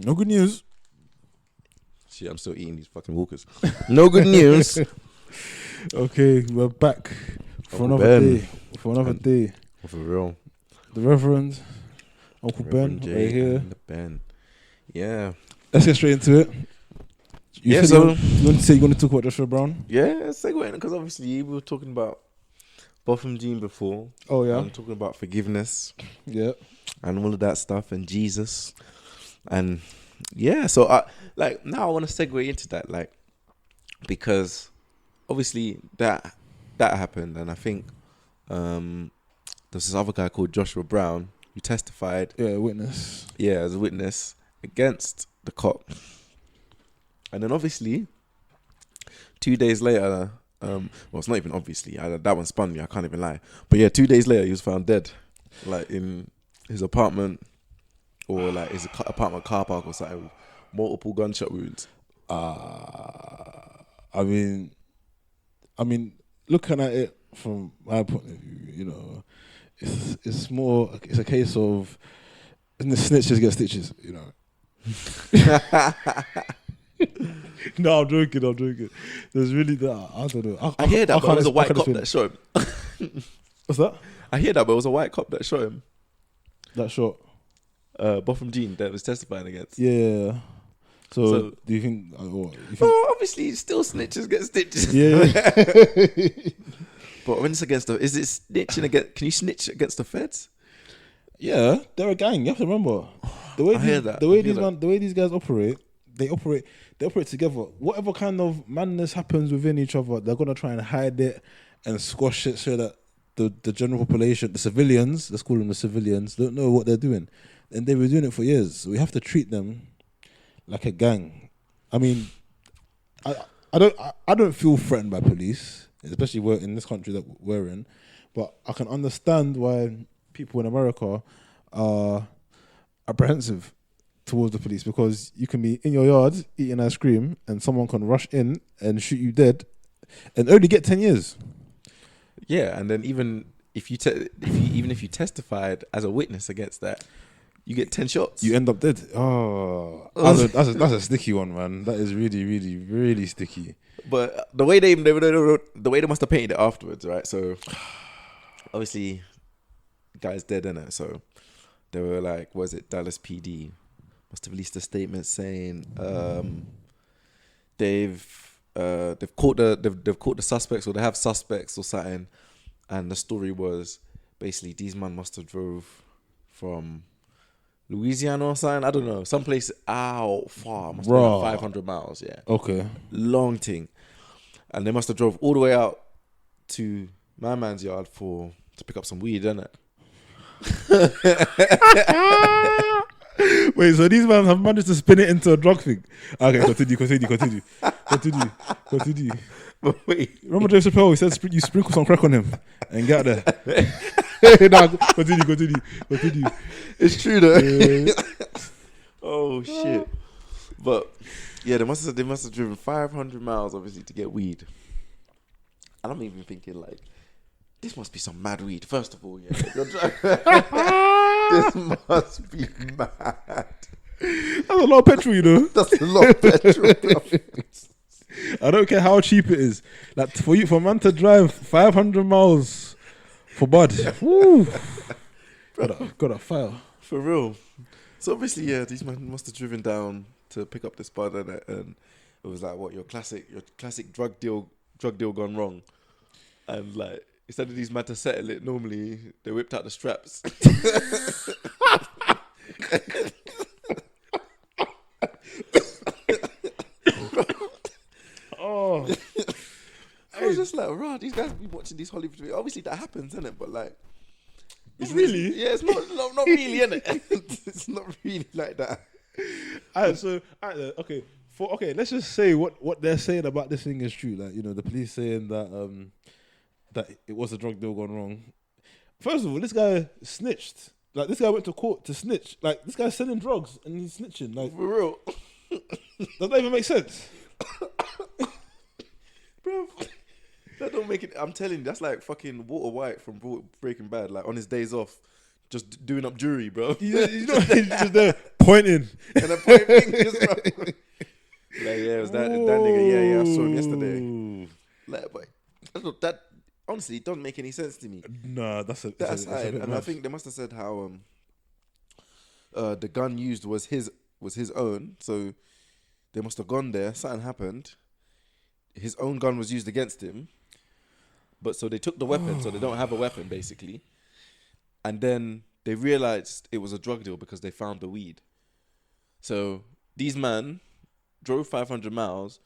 No good news. Shit, I'm still eating these fucking Walkers. No good news. Okay, we're back for Uncle another Ben. day. For another day. For real. The Reverend, Uncle Reverend Ben, Jay right here. and the Ben. Yeah. Let's get straight into it. You said you want to say you want to talk about Joshua Brown? Yeah, segue because obviously we were talking about Botham Jean before. Oh yeah. I'm talking about forgiveness. Yeah. And all of that stuff and Jesus. And yeah, so now I want to segue into that, like, because obviously that happened, and I think there's this other guy called Joshua Brown who testified. Yeah, witness. Yeah, as a witness against the cop. And then obviously 2 days later, well, it's not even obviously, that one spun me, I can't even lie. But yeah, 2 days later, he was found dead, like in his apartment or like his apartment car park or something, with multiple gunshot wounds. I mean, looking at it from my point of view, you know, it's a case of the snitches get stitches, you know. No, I'm joking. There's really that. I don't know. I hear that, but it was a white cop that shot him. What's that? I hear that, but it was a white cop that shot him. That shot. Botham Jean that was testifying against. Yeah. So do you think? Obviously, still snitches get stitches. Yeah. But when it's against is it snitching against? Can you snitch against the feds? Yeah, they're a gang. You have to remember the way these guys operate. They operate together. Whatever kind of madness happens within each other, they're gonna try and hide it and squash it so that the general population, the civilians, let's call them the civilians, don't know what they're doing. And they've been doing it for years. So we have to treat them like a gang. I mean, I don't feel threatened by police, especially in this country that we're in. But I can understand why people in America are apprehensive towards the police, because you can be in your yard eating ice cream and someone can rush in and shoot you dead and only get 10 years. Yeah, and then even if you testified as a witness against that, you get 10 shots. You end up dead. Oh, that's a sticky one, man. That is really, really, really sticky. But the way they must have painted it afterwards, right? So obviously, the guy's dead, innit? So they were like, was it Dallas PD? Must have released a statement saying they've caught the suspects, or they have suspects or something. And the story was basically these men must have drove from Louisiana or something. I don't know, someplace out far. Must have been 500 miles. Yeah. Okay. Long thing. And they must have drove all the way out to my man's yard to pick up some weed, innit? Wait, so these men have managed to spin it into a drug thing? Okay, continue. But wait. Remember Dave Chappelle? He said you sprinkle some crack on him and get there. Nah, continue. It's true though. Oh shit. But yeah, they must have driven 500 miles obviously to get weed. And I'm even thinking like, this must be some mad weed. First of all, yeah. This must be mad. That's a lot of petrol, you know. That's a lot of petrol. I don't care how cheap it is. Like for a man to drive 500 miles for bud. Woo. Got a file. For real. So obviously, yeah, these men must have driven down to pick up this bud, and it was like, what, your classic drug deal gone wrong. And like, instead of these men to settle it, normally they whipped out the straps. Oh, I was just like, right, these guys be watching these Hollywood videos. Obviously, that happens, isn't it? But like, it's really? Yeah, it's not really, isn't it? It's not really like that. Okay, let's just say what they're saying about this thing is true. Like, you know, the police saying that that it was a drug deal gone wrong. First of all, this guy snitched. Like, this guy went to court to snitch. Like, this guy's selling drugs and he's snitching. Like, for real. Does that even make sense? Bro, that don't make it. I'm telling you, that's like fucking Walter White from Breaking Bad. Like, on his days off, just doing up jury, bro. He's just there. pointing. And I point fingers, bro. Like, yeah, it was that nigga. Yeah, I saw him yesterday. Like, but look, that honestly don't make any sense to me. Nah, that's a bit And mad. I think they must have said how the gun used was his own, so they must have gone there. Something happened. His own gun was used against him, but so they took the weapon, so they don't have a weapon basically. And then they realized it was a drug deal because they found the weed. So these men drove 500 miles,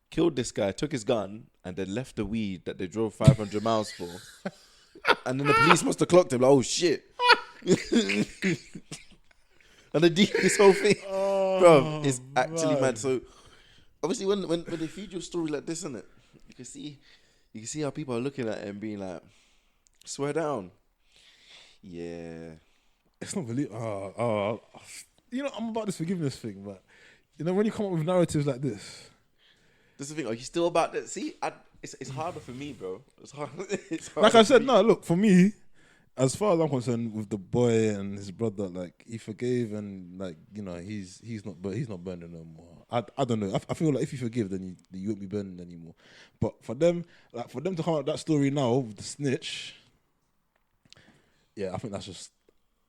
killed this guy, took his gun, and then left the weed that they drove 500 miles for. And then the police must have clocked him like, oh shit. And they did this whole thing. Bro, it's actually mad. So obviously when they feed you a story like this, innit, you can see how people are looking at it and being like, swear down. Yeah. It's not really. You know, I'm about this forgiveness thing, but you know, when you come up with narratives like this, This is the thing. Are you still about that? See, it's harder for me, bro. It's hard. Like I said, no. Look, for me, as far as I'm concerned, with the boy and his brother, like he forgave, and like you know, he's not burning no more. I don't know. I feel like if you forgive, then you won't be burning anymore. But for them to come out that story now with the snitch, yeah, I think that's just.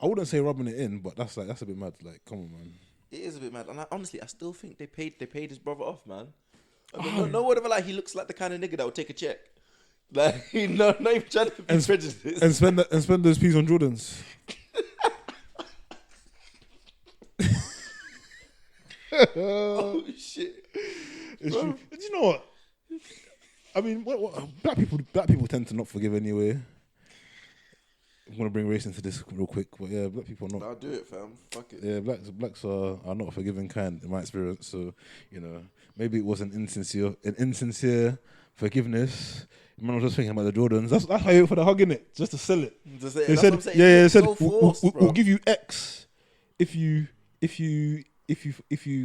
I wouldn't say rubbing it in, but that's a bit mad. Like, come on, man. It is a bit mad, and honestly, I still think they paid his brother off, man. I mean, no whatever. Like, he looks like the kind of nigga that would take a check. Like, not even trying to be prejudiced. And spend those peas on Jordans. Oh shit! It's true. Do you know what? I mean, what black people tend to not forgive anyway. I'm gonna bring race into this real quick, but yeah, black people are not. I'll do it, fam. Fuck it. Yeah, blacks are not a forgiving kind in my experience. So, you know, maybe it was an insincere forgiveness. Man, I was just thinking about the Jordans. That's how you went for the hug, innit? Just to sell it. They said, they said we'll give you X if you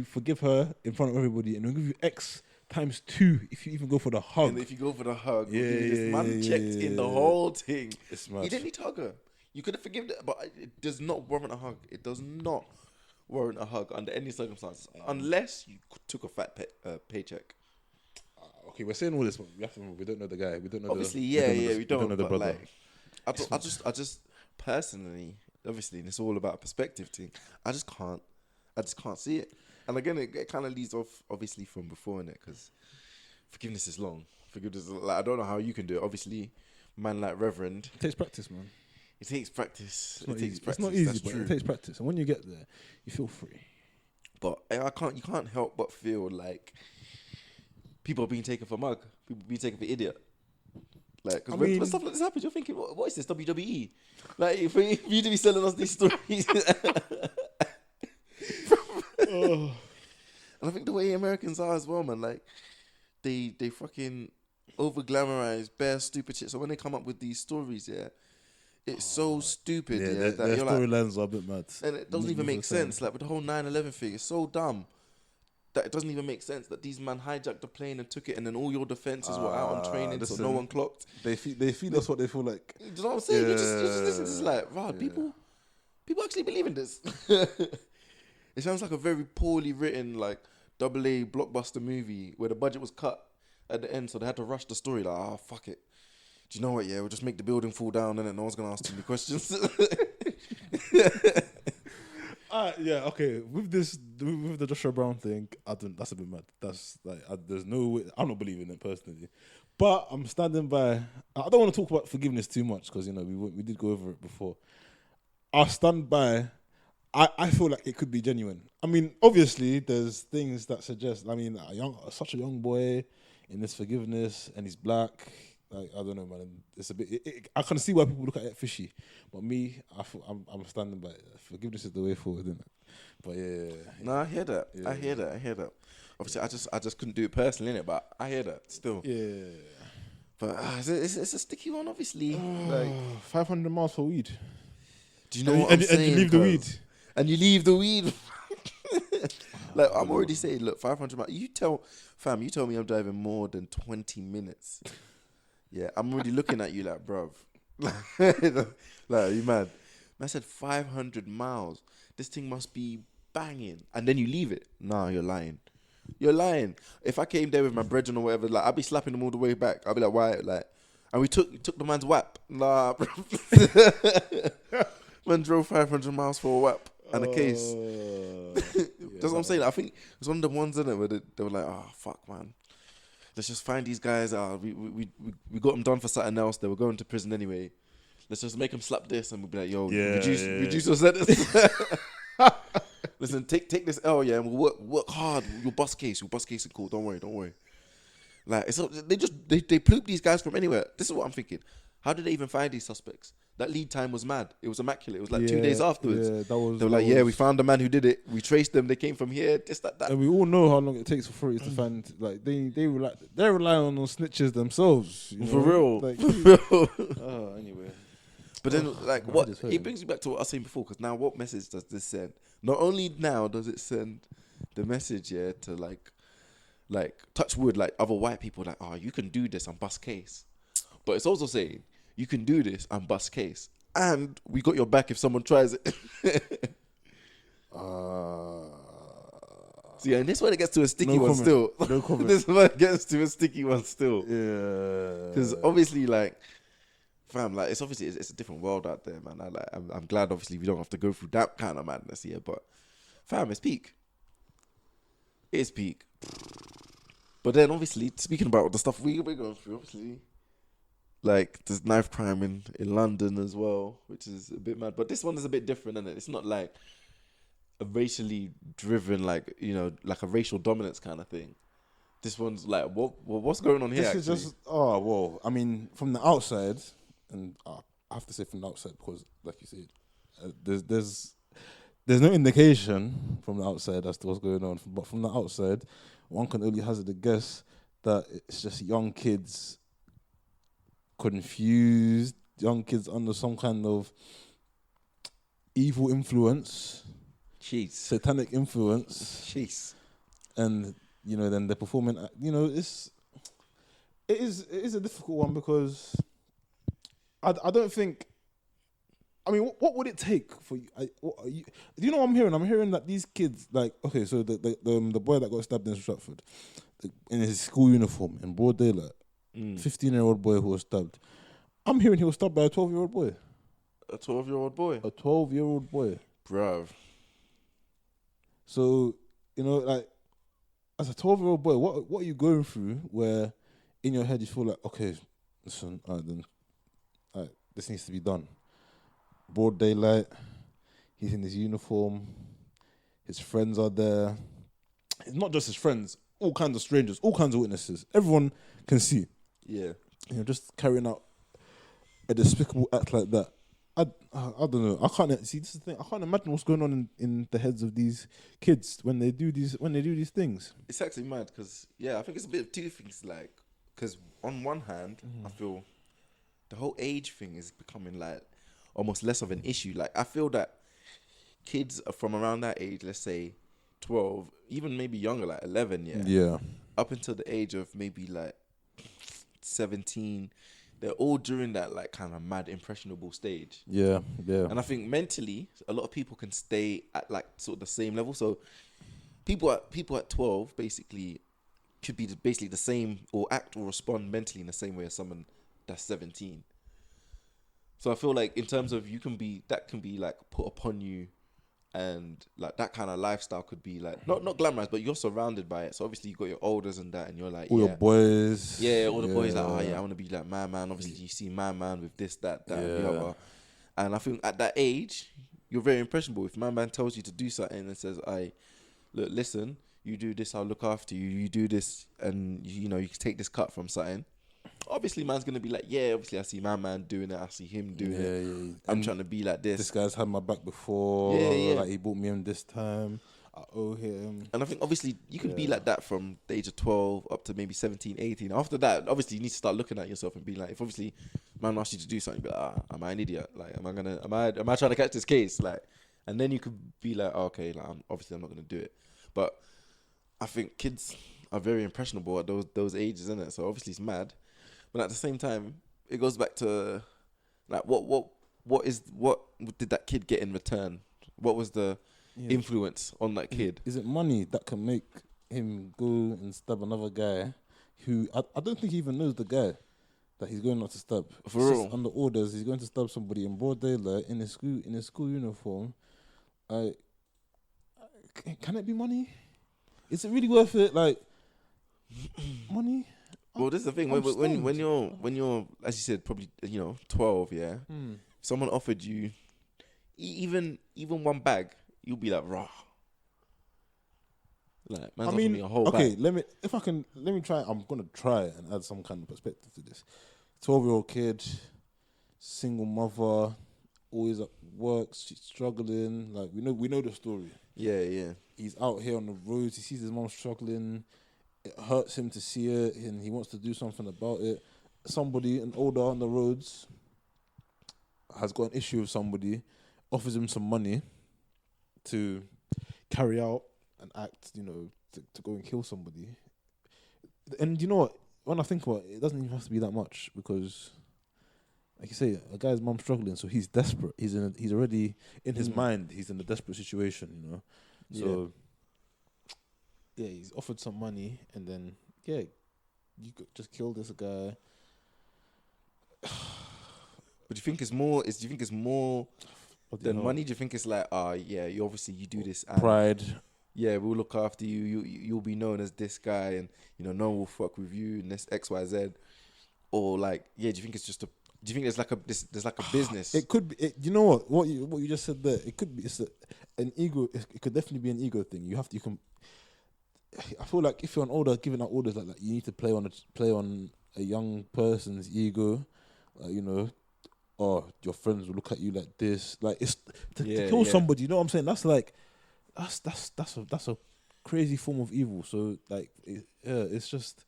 forgive her in front of everybody, and we'll give you X times 2 if you even go for the hug. And if you go for the hug, this man checked in the whole thing. It's mad. He didn't need to hug her. You could have forgiven it, but it does not warrant a hug. It does not warrant a hug under any circumstances, unless you took a fat paycheck. Okay, we're saying all this, but we don't know the guy. We don't know. Obviously, we don't know the brother. Like, I just personally, obviously, and it's all about perspective thing. I just can't see it. And again, it kind of leads off, obviously, from before, innit? Because forgiveness is long. Like, I don't know how you can do it. Obviously, man like Reverend. It takes practice, man. It takes practice. It's not easy, but it takes practice. And when you get there, you feel free. But you can't help but feel like people are being taken for mug. People being taken for idiot. Like, because when stuff like this happens, you're thinking, what is this, WWE? Like, for you to be selling us these stories. And I think the way Americans are as well, man, like they fucking over glamorize bare stupid shit. So when they come up with these stories, it's so stupid. Yeah, their storylines are a bit mad, and it doesn't even make sense. Like with the whole 9/11 thing, it's so dumb that it doesn't even make sense that these men hijacked the plane and took it, and then all your defenses were out on training, so no one clocked. They feed us what they feel like. You know what I'm saying? You just listen to this, like, wow, people actually believe in this. It sounds like a very poorly written, like, AA blockbuster movie where the budget was cut at the end, so they had to rush the story. Like, fuck it. Do you know what? Yeah, we'll just make the building fall down, and then no one's gonna ask too many questions. Yeah, okay. With the Joshua Brown thing, that's a bit mad. That's like, there's no way. I'm not believing it personally, but I'm standing by. I don't want to talk about forgiveness too much because, you know, we did go over it before. I'll stand by. I feel like it could be genuine. I mean, obviously, there's things that suggest. I mean, such a young boy in this forgiveness, and he's black. Like, I don't know, man. It's a bit. I can see why people look at it fishy, but me, I'm standing by it. Forgiveness is the way forward, isn't it? But yeah. No, I hear that. Yeah. I hear that. Obviously, I just couldn't do it personally, innit? But I hear that still. Yeah. But it's a sticky one, obviously. 500 miles for weed. Do you know what I'm saying? And you leave the weed. And you leave the weed. Like, I'm already saying, look, 500 miles. You tell me I'm driving more than 20 minutes. Yeah, I'm already looking at you like, bruv. Like, you mad. Man said 500 miles. This thing must be banging, and then you leave it. Nah, you're lying. You're lying. If I came there with my brethren or whatever, like I'd be slapping them all the way back. I'd be like, why? Like, and we took the man's whap. Nah, bro. Man drove 500 miles for a whap and a case. That's what I'm saying. I think it was one of the ones in it where they were like, oh fuck, man. Let's just find these guys. We got them done for something else. They were going to prison anyway. Let's just make them slap this, and we'll be like, yo, reduce your sentence. Listen, take this L, yeah, and we'll work hard. Your bus case in court. Don't worry. Like it's not, they poop these guys from anywhere. This is what I'm thinking. How did they even find these suspects? That lead time was mad. It was immaculate. It was like 2 days afterwards. Yeah, they were like, we found the man who did it. We traced them. They came from here. This, that. And we all know how long it takes for authorities to find. Like they're relying on those snitches themselves. For real. Like, anyway. But then, what it brings me back to what I was saying before. Because now, what message does this send? Not only now does it send the message, to like touch wood, like other white people, like, oh, you can do this and bust case. But it's also saying you can do this and bust case, and we got your back if someone tries it. So yeah, and this one it gets to a sticky one still. No comment. This one gets to a sticky one still. Yeah, because obviously, like, fam, like it's a different world out there, man. I'm glad, obviously, we don't have to go through that kind of madness here, but fam, it's peak. It's peak. But then, obviously, speaking about the stuff we're going through, obviously, like there's knife crime in London as well, which is a bit mad. But this one is a bit different, isn't it? It's not like a racially driven, like, like a racial dominance kind of thing. This one's like, what's going on here? This is just, I mean, from the outside, and I have to say from the outside because, like you said, there's no indication from the outside as to what's going on. But from the outside, one can only hazard a guess that it's just young kids confused, young kids under some kind of evil influence. Jeez. Satanic influence. Jeez. And, then they're performing, it is a difficult one because I don't think, I mean, what would it take for you? Do you know what I'm hearing? I'm hearing that these kids, like, okay, so the boy that got stabbed in Stratford, in his school uniform, in broad daylight, 15-year-old boy who was stabbed. I'm hearing he was stabbed by a 12-year-old boy. A 12-year-old boy? A 12-year-old boy. Bruv. So, like, as a 12-year-old boy, what are you going through where in your head you feel like, okay, listen, this needs to be done. Broad daylight, he's in his uniform, his friends are there. It's not just his friends, all kinds of strangers, all kinds of witnesses. Everyone can see. Yeah. Just carrying out a despicable act like that. I don't know. I can't see. This is the thing. I can't imagine what's going on in the heads of these kids when they do these things. It's actually mad because I think it's a bit of two things. Like, because on one hand, I feel the whole age thing is becoming like almost less of an issue. Like, I feel that kids from around that age, let's say 12, even maybe younger, like 11, up until the age of maybe like 17. They're all during that like kind of mad impressionable stage. Yeah. And I think mentally, a lot of people can stay at like sort of the same level. So people at 12 basically could be basically the same or act or respond mentally in the same way as someone that's 17. So I feel like in terms of that can be like put upon you, and like that kind of lifestyle could be like not glamorized, but you're surrounded by it. So obviously you got your elders and that, and you're like all your boys. Yeah, all the boys like, I want to be like my man. Obviously you see my man with this, that, and the other. And I think at that age, you're very impressionable. If my man tells you to do something and says, look, listen, you do this, I'll look after you. You do this, and you can take this cut from something. Obviously, man's going to be like, obviously I see my man doing it. I see him doing it. Yeah. I'm trying to be like this. This guy's had my back before. Yeah. Like, he bought me in this time. I owe him. And I think, obviously, you can be like that from the age of 12 up to maybe 17, 18. After that, obviously, you need to start looking at yourself and be like, if obviously man asks you to do something, be like, am I an idiot? Like, am I trying to catch this case? Like, and then you could be like, okay, like, I'm not going to do it. But I think kids are very impressionable at those ages, isn't it? So obviously it's mad. But at the same time, it goes back to like what did that kid get in return? What was the influence on that kid. Is it money that can make him go and stab another guy who I don't think he even knows the guy that he's going out to stab? For real? Under orders, he's going to stab somebody in broad daylight in his school uniform. Can it be money? Is it really worth it? Like money? Well, this is the thing. When you're, as you said, probably 12. Yeah. Someone offered you even one bag, you'll be like, raw. Like, man's offering me a whole bag. Let me try. I'm gonna try and add some kind of perspective to this. 12-year-old kid, single mother, always at work, she's struggling. Like we know the story. Yeah. He's out here on the roads. He sees his mom struggling. It hurts him to see it, and he wants to do something about it. Somebody, an older on the roads, has got an issue with somebody, offers him some money to carry out an act, to go and kill somebody. And you know what? When I think about it, it doesn't even have to be that much because, like you say, a guy's mom struggling, so he's desperate. He's already in his mind. He's in a desperate situation, So he's offered some money, and then you just kill this guy. But do you think it's more? Do you think it's more than money? Do you think it's like, you obviously you do this and pride? Yeah, we'll look after you. You'll be known as this guy, and no one will fuck with you and this X, Y, Z. Or like, do you think it's just do you think there's like a business? It could be. You know what you just said there. It could be. It's an ego. It could definitely be an ego thing. I feel like if you're an older, giving out orders like that, you need to play on a young person's ego. Or your friends will look at you like this. Like it's to kill somebody. You know what I'm saying? That's like that's a crazy form of evil. So like, it's just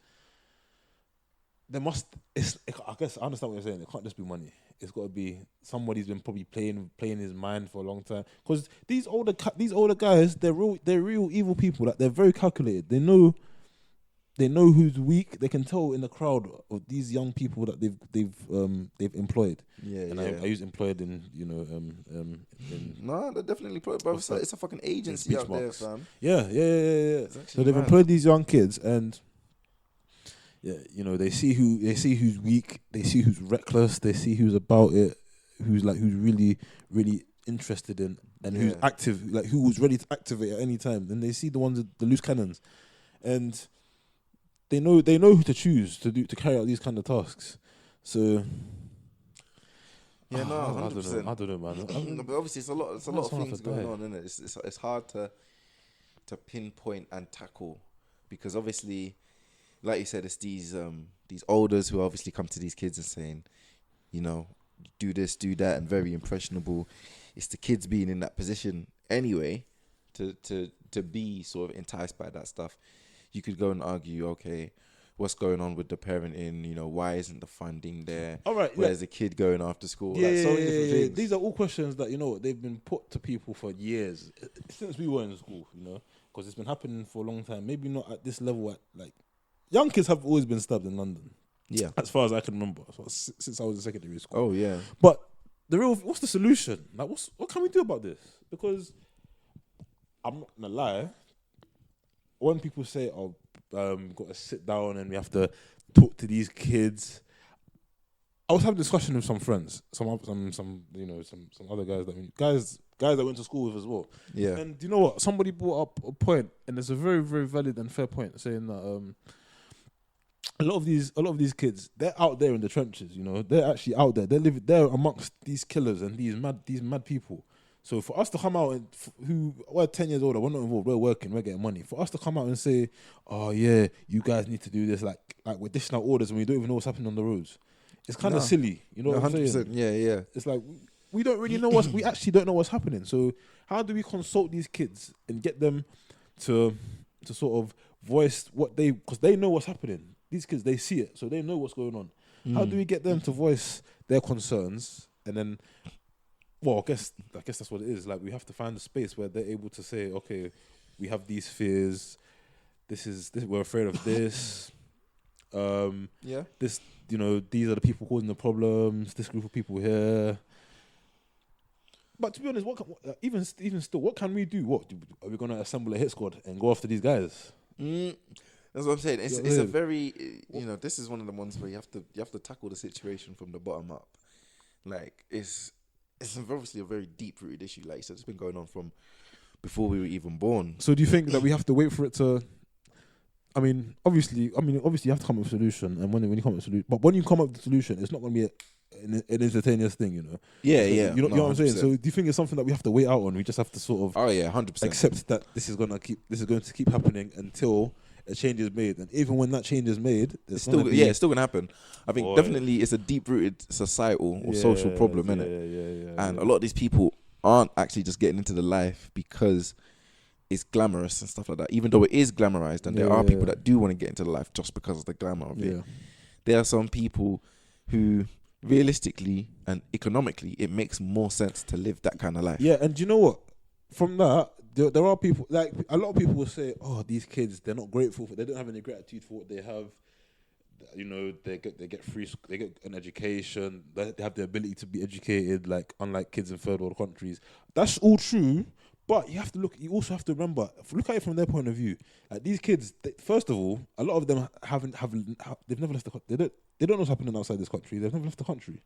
there must. I guess I understand what you're saying. It can't just be money. It's got to be somebody's been probably playing his mind for a long time. Because these older guys, they're real evil people. Like they're very calculated. They know who's weak. They can tell in the crowd of these young people that they've employed. I use employed in No, they're definitely employed, bro. It's a fucking agency out there, fam. Yeah. So they've employed these young kids, and they see who's weak. They see who's reckless. They see who's about it. Who's really really interested in and who's active. Like who was ready to activate at any time. Then they see the ones the loose cannons, and they know who to choose to carry out these kind of tasks. So no, 100%. I don't know, man. But obviously, it's a lot of things going on, isn't it? It's hard to pinpoint and tackle because obviously, like you said, it's these elders who obviously come to these kids and saying, do this, do that, and very impressionable. It's the kids being in that position anyway to be sort of enticed by that stuff. You could go and argue, okay, what's going on with the parenting? Why isn't the funding there? All right, where's the kid going after school? So many different things. These are all questions that they've been put to people for years since we were in school. Because it's been happening for a long time. Maybe not at this level. Young kids have always been stabbed in London. Yeah, as far as I can remember, since I was in secondary school. Oh yeah. But what's the solution? Like, what can we do about this? Because I'm not gonna lie. When people say, got to sit down and we have to talk to these kids, I was having a discussion with some friends, some other guys that went to school with as well. Yeah. And you know what? Somebody brought up a point, and it's a very, very valid and fair point, saying that a lot of these kids, they're out there in the trenches. They're actually out there. They're amongst these killers and these mad people. So for us to come out and we're 10 years older, we're not involved, we're working, we're getting money. For us to come out and say, oh yeah, you guys need to do this, like we're dishing out orders and we don't even know what's happening on the roads. It's kind of silly, what I'm saying? Yeah. It's like we don't really know we actually don't know what's happening. So how do we consult these kids and get them to sort of voice because they know what's happening. These kids, they see it, so they know what's going on. How do we get them to voice their concerns and then? Well, I guess that's what it is. Like we have to find a space where they're able to say, okay, we have these fears. This we're afraid of this. This, these are the people causing the problems. This group of people here. But to be honest, even still, what can we do? What are we gonna assemble a hit squad and go after these guys? That's what I'm saying. It's a very, this is one of the ones where you have to tackle the situation from the bottom up. Like it's obviously a very deep rooted issue. Like you said, it's been going on from before we were even born. So do you think that we have to wait for it to? Obviously, you have to come up with a solution, and when you come up with a solution, but when you come up with a solution, it's not going to be an instantaneous thing, Yeah, so, yeah. You know what I'm saying? 100%. So do you think it's something that we have to wait out on? We just have to sort of 100%. accept that this is going to keep happening until a change is made, and even when that change is made, it's still gonna happen. I think definitely it's a deep rooted societal or social problem, isn't it? And a lot of these people aren't actually just getting into the life because it's glamorous and stuff like that. Even though it is glamorized, and there are people that do want to get into the life just because of the glamour of it. There are some people who realistically and economically, it makes more sense to live that kind of life. Yeah, and do you know what? From that, there are people, like a lot of people will say, "Oh, these kids, they're not grateful they don't have any gratitude for what they have." They get free, they get an education, they have the ability to be educated, like unlike kids in third world countries. That's all true, but you also have to remember, look at it from their point of view. Like these kids, first of all, a lot of them they've never left the country. They don't know what's happening outside this country. They've never left the country.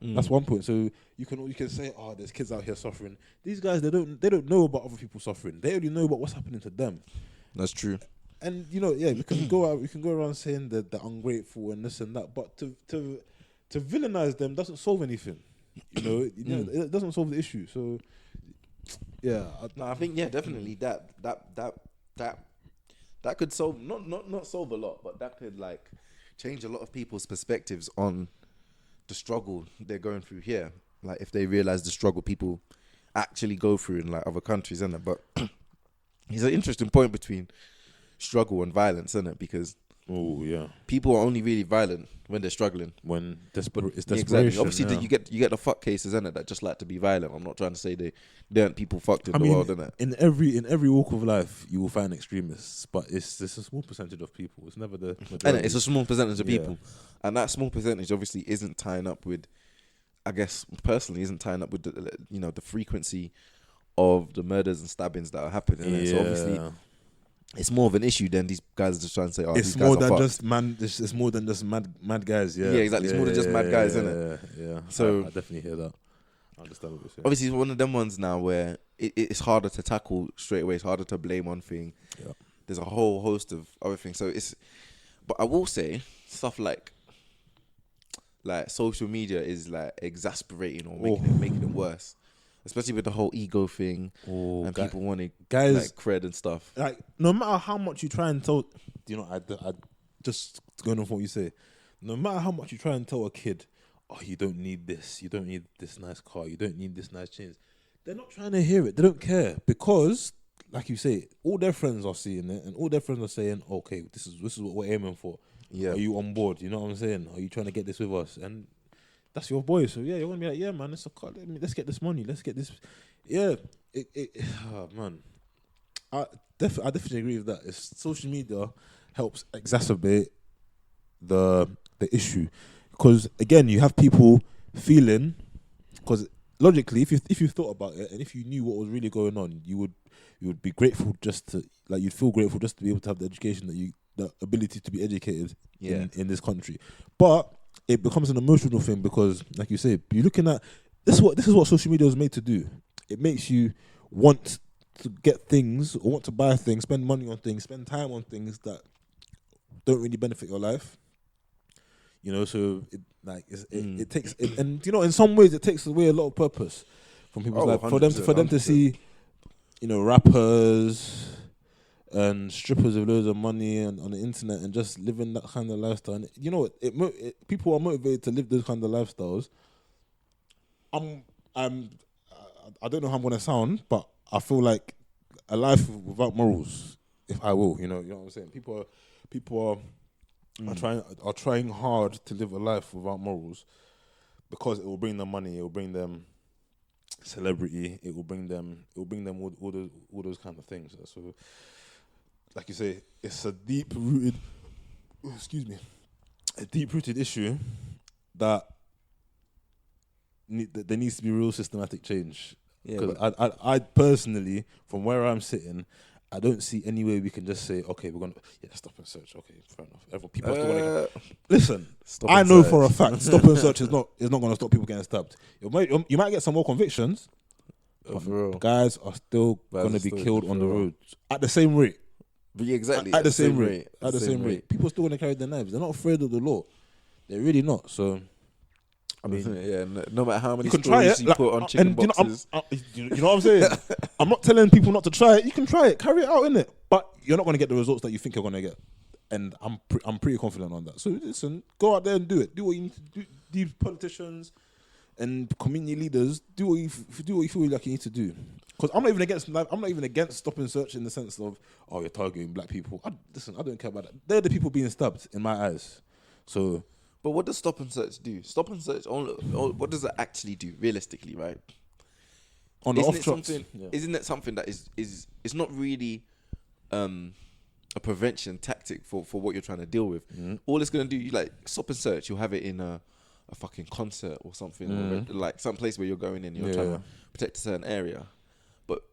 That's one point. So you can say, "Oh, there's kids out here suffering." These guys, they don't know about other people suffering. They only know about what's happening to them. That's true. And we can go around saying that they're ungrateful and this and that, but to villainize them doesn't solve anything. It doesn't solve the issue. So yeah, I think definitely that could solve not solve a lot, but that could like change a lot of people's perspectives on the struggle they're going through here. Like if they realize the struggle people actually go through in like other countries, isn't it? But it's an interesting point between struggle and violence, isn't it? Because people are only really violent when they're struggling. When it's desperation. Exactly. Obviously, you get the fuck cases, isn't it? That just like to be violent. I'm not trying to say they aren't people fucked in the world, isn't it? In every walk of life, you will find extremists, but it's a small percentage of people. It's never the majority. And it's a small percentage of people, and that small percentage obviously isn't tying up with. I guess personally, isn't tying up with the frequency of the murders and stabbings that are happening. Yeah. So obviously, it's more of an issue than these guys are just trying to say, "Oh, it's these guys more are than fucked." just man. It's more than just mad guys. Yeah, exactly. It's more than just mad guys, isn't it? Yeah. So I definitely hear that. I understand what you're saying. Obviously, it's one of them ones now where it's harder to tackle straight away. It's harder to blame one thing. Yeah. There's a whole host of other things. So but I will say stuff like social media is like exasperating or making it worse. Especially with the whole ego thing and people wanting guys like cred and stuff. Like no matter how much you try and tell, I just going off what you say. No matter how much you try and tell a kid, "Oh, you don't need this. You don't need this nice car. You don't need this nice chains." They're not trying to hear it. They don't care because, like you say, all their friends are seeing it and all their friends are saying, "Okay, this is what we're aiming for." Yeah. Are you on board? You know what I'm saying? Are you trying to get this with us? And that's your boy. So yeah, you're gonna be like, "Yeah, man, let's get this money. Let's get this." Yeah, man, I definitely agree with that. Social media helps exacerbate the issue because again, you have people feeling, because logically, if you thought about it and if you knew what was really going on, you would be grateful you'd feel grateful just to be able to have the education the ability to be educated in this country, but it becomes an emotional thing because, like you say, you're looking at this is what social media is made to do. It makes you want to get things or want to buy things, spend money on things, spend time on things that don't really benefit your life. So it takes it, and in some ways it takes away a lot of purpose from people's life. For them to see, rappers and strippers with loads of money on the internet and just living that kind of lifestyle. And you know what? People are motivated to live those kind of lifestyles. I don't know how I'm gonna sound, but I feel like a life without morals, if I will, you know what I'm saying. People are trying hard to live a life without morals because it will bring them money, it will bring them celebrity, it will bring them all those kind of things. So, like you say, it's a deep rooted issue that there needs to be real systematic change. Yeah, Because I personally, from where I'm sitting, I don't see any way we can just say, okay, we're gonna stop and search. Okay, fair enough. People are still gonna listen. I know for a fact, stop and search is not gonna stop people getting stabbed. You might get some more convictions, but guys are still gonna be killed on the road at the same rate. But yeah, exactly. At the same rate. At the same rate. People still gonna carry their knives. They're not afraid of the law. They're really not. So. I mean, yeah, no matter how many you can try it. you put on chicken boxes. You know what I'm saying? I'm not telling people not to try it. You can try it, carry it out, innit? But you're not going to get the results that you think you're going to get. And I'm pretty confident on that. So listen, go out there and do it. Do what you need to do. These politicians and community leaders, do what you feel like you need to do. Because I'm not even against stop and search in the sense of, oh, you're targeting black people. Listen, I don't care about that. They're the people being stabbed in my eyes. So. But what does stop and search do? Stop and search, what does it actually do, realistically, right? On the off shots. Isn't it something that is it's not really a prevention tactic for what you're trying to deal with? Mm-hmm. All it's going to do, you like stop and search, you'll have it in a fucking concert or something, or like some place where you're going in, you're trying to protect a certain area. But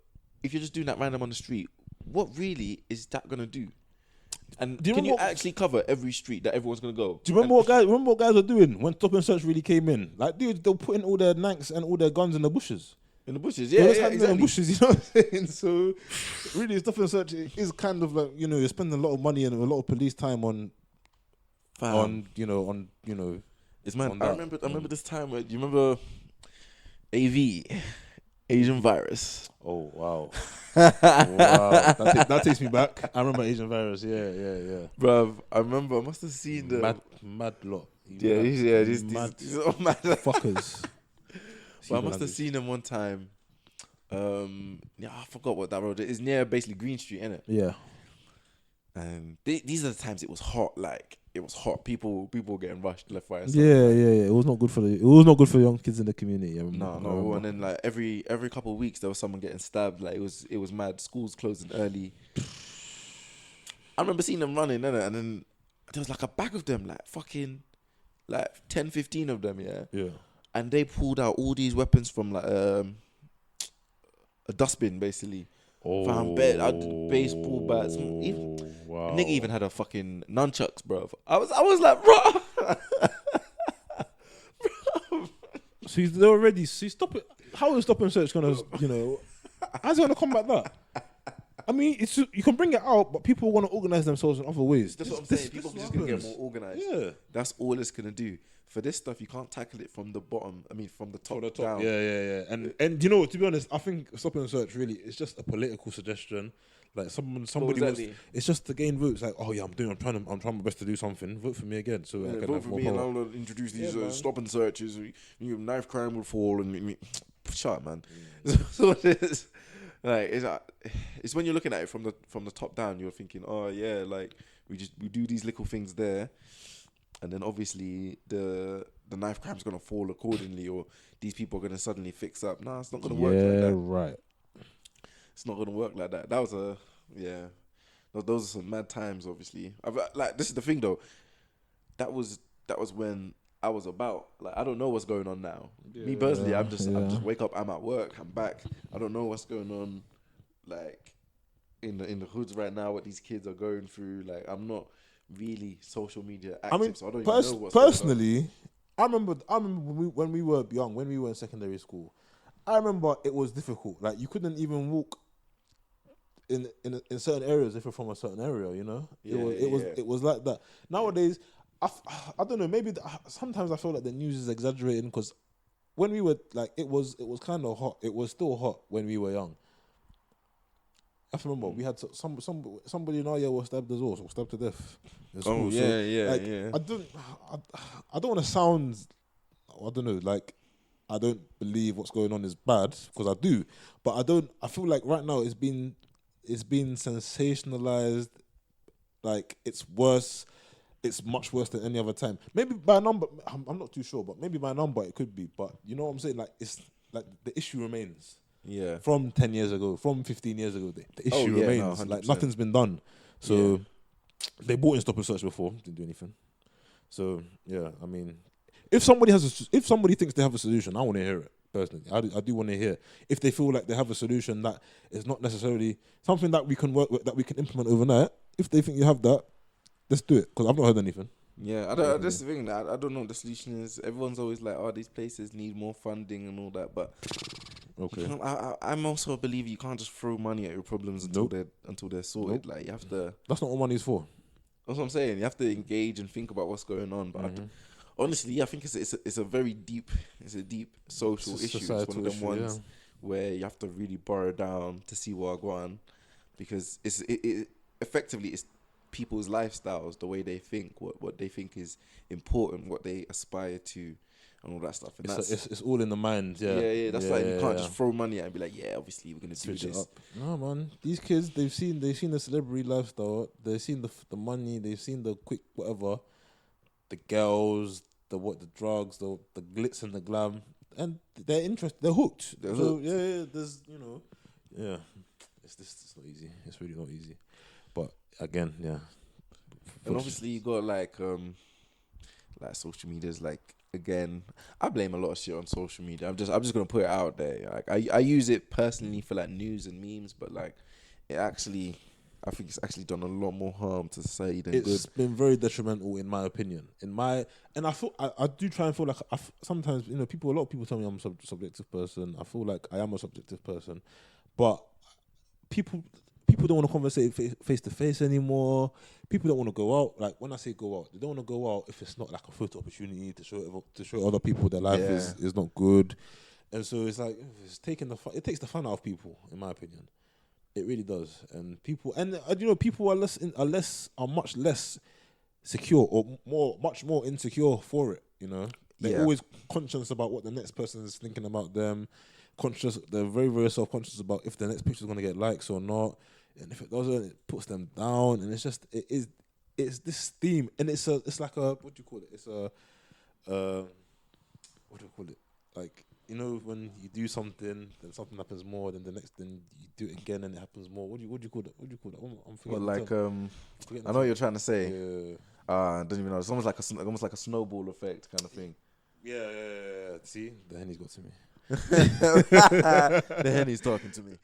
if you're just doing that random on the street, what really is that going to do? And can you actually cover every street that everyone's gonna go? Do you remember what guys were doing when stop and search really came in? Like, dude, they were putting all their nanks and all their guns in the bushes. Yeah, exactly. In the bushes, you know what I'm saying? So, really, stop and search is kind of like, you're spending a lot of money and a lot of police time on. It's man. I remember this time where you remember AV. Asian virus. Oh, wow. That takes me back. I remember Asian virus. Yeah. Bruv, I remember I must have seen the... Mad lot. These mad fuckers. But I must have seen them one time. I forgot what that road is. It's near basically Green Street, innit? Yeah. And these are the times it was hot. Like, it was hot. People were getting rushed left, right, and yeah. It was not good for young kids in the community. No. And then like every couple of weeks there was someone getting stabbed. Like it was mad. Schools closing early. I remember seeing them running, innit? And then there was like a bag of them, like fucking, like 10, 15 of them, yeah. Yeah. And they pulled out all these weapons from like a dustbin, basically. Found baseball bats. Wow. Nigga even had a fucking nunchucks, bro. I was like, bro. So they're already. Stop it. How is stop and search gonna? How's it gonna combat that? I mean, you can bring it out, but people want to organize themselves in other ways. That's what I'm saying. People are just gonna get more organized. Yeah, that's all it's gonna do. For this stuff, you can't tackle it from the bottom. I mean, from the top down. Yeah. And to be honest, I think stop and search really is just a political suggestion. Like somebody wants, it's just to gain votes. Like, oh yeah, I'm trying my best to do something. Vote for me again. So I can vote for me, and I'll introduce these stop and searches. Knife crime will fall, and shut up, man. So it is. Like it's when you're looking at it from the top down, you're thinking, oh yeah, like we do these little things there. And then obviously the knife crime's gonna fall accordingly, or these people are gonna suddenly fix up. No, it's not gonna work like that. Yeah, right. It's not gonna work like that. That was those are some mad times. Obviously, this is the thing though. That was when I was about. Like, I don't know what's going on now. Me personally, I just wake up. I'm at work. I'm back. I don't know what's going on. Like in the hoods right now, what these kids are going through. Like, I'm not really social media active, so I don't even know what's personally going on. I remember when we were young, when we were in secondary school, I remember it was difficult. Like, you couldn't even walk in certain areas if you're from a certain area, it was like that. Nowadays, I don't know, maybe sometimes I feel like the news is exaggerating, because when we were like, it was kind of hot. It was still hot when we were young. I remember we had somebody in our year was stabbed as well, was stabbed to death. Oh, yeah. I don't want to sound, I don't know, like I don't believe what's going on is bad, because I do, but I feel like right now it's been sensationalized. Like, it's worse. It's much worse than any other time. Maybe by a number, I'm not too sure, but maybe by a number it could be. But you know what I'm saying? Like, it's like the issue remains. Yeah. From 10 years ago, from 15 years ago, the issue remains. Like, nothing's been done. So they bought in stop and search before, didn't do anything. So yeah, I mean, if somebody thinks they have a solution, I want to hear it personally. I do want to hear if they feel like they have a solution that is not necessarily something that we can work with, that we can implement overnight. If they think you have that, let's do it. Because I've not heard anything. Yeah, that's the thing. That I don't know what the solution is. Everyone's always like, "Oh, these places need more funding and all that." But okay, I'm also a believer you can't just throw money at your problems until they're sorted. Like you have to. That's not what money's for. That's what I'm saying. You have to engage and think about what's going on. But honestly, I think it's a very deep, it's a deep social issue. It's one of them ones where you have to really burrow down to see what go on, because it effectively it's people's lifestyles, the way they think, what they think is important, what they aspire to, and all that stuff. And it's all in the mind. Yeah, that's like you can't just throw money at it and be like, yeah, obviously we're gonna switch do this. No, man, these kids they've seen the celebrity lifestyle, they've seen the money, they've seen the quick whatever, the girls, the drugs, the glitz and the glam, and they're interested, they're hooked. There's it's not easy. It's really not easy. But again, and obviously you got like social media's like, again, I blame a lot of shit on social media. I'm just gonna put it out there. Like I use it personally for like news and memes, but like I think it's actually done a lot more harm to society than good. It's been very detrimental, in my opinion. And I feel I do try and feel like sometimes, a lot of people tell me I'm a subjective person. I feel like I am a subjective person, but people don't want to conversate face to face anymore. People don't want to go out. Like when I say go out, they don't want to go out if it's not like a photo opportunity to show other people their life is not good. And so it's like it takes the fun out of people, in my opinion. It really does. And people are much less secure or much more insecure for it. They're always conscious about what the next person is thinking about them. They're very, very self-conscious about if the next picture is going to get likes or not. And if it doesn't, it puts them down. And it's this theme. And it's like what do you call it? It's what do you call it? Like, when you do something, then something happens more, then the next, then you do it again and it happens more. What do you call that? I'm forgetting. Well, I know what you're trying to say. Yeah. I don't even know. It's almost like a snowball effect kind of thing. Yeah. See, the Henny's got to me. The Henny's talking to me.